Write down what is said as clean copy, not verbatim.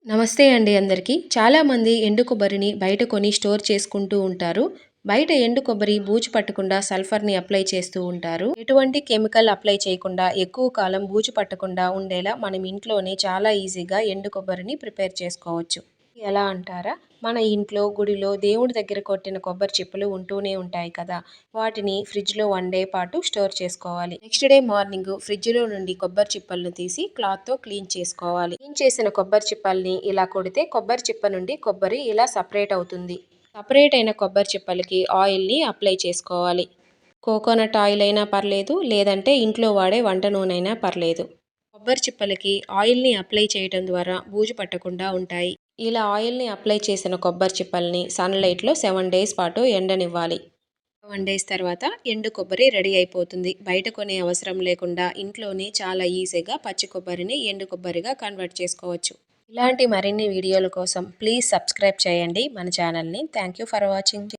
నమస్తే అండి అందరికీ. చాలామంది ఎండు కొబ్బరిని బయట కొని స్టోర్ చేసుకుంటూ ఉంటారు. బయట ఎండు కొబ్బరి బూజు పట్టకుండా సల్ఫర్‌ని అప్లై చేస్తూ ఉంటారు. ఎటువంటి కెమికల్ అప్లై చేయకుండా ఎక్కువ కాలం బూజు పట్టకుండా ఉండేలా మనం ఇంట్లోనే చాలా ఈజీగా ఎండు కొబ్బరిని ప్రిపేర్ చేసుకోవచ్చు. ఎలా అంటారా? మన ఇంట్లో, గుడిలో, దేవుడి దగ్గర కొట్టిన కొబ్బరి చిప్పలు ఉంటూనే ఉంటాయి కదా! వాటిని ఫ్రిడ్జ్‌లో 1 డే పాటు స్టోర్ చేసుకోవాలి. నెక్స్ట్ డే మార్నింగ్ ఫ్రిడ్జ్‌లో నుండి కొబ్బరి చిప్పలను తీసి క్లాత్‌తో క్లీన్ చేసుకోవాలి. క్లీన్ చేసిన కొబ్బరి చిప్పల్ని ఇలా కొడితే కొబ్బరి చిప్ప నుండి కొబ్బరి ఇలా సెపరేట్ అవుతుంది. సెపరేట్ అయిన కొబ్బరి చిప్పలకి ఆయిల్‌ని అప్లై చేసుకోవాలి. కోకోనట్ ఆయిల్ అయినా పర్లేదు, లేదంటే ఇంట్లో వాడే వంట నూనె అయినా పర్లేదు. కొబ్బరి చిప్పలకి ఆయిల్‌ని అప్లై చేయడం ద్వారా బూజు పట్టకుండా ఉంటాయి. ఇలా ఆయిల్‌ని అప్లై చేసిన కొబ్బరి చిప్పల్ని సన్‌లైట్‌లో 7 డేస్ పాటు ఎండనివ్వాలి. 7 డేస్ తర్వాత ఎండు కొబ్బరి రెడీ అయిపోతుంది. బయట కొనే అవసరం లేకుండా ఇంట్లోనే చాలా ఈజీగా పచ్చి కొబ్బరిని ఎండు కొబ్బరిగా కన్వర్ట్ చేసుకోవచ్చు. ఇలాంటి మరిన్ని వీడియోల కోసం ప్లీజ్ సబ్స్క్రైబ్ చేయండి మన ఛానల్‌ని. Thank you for watching.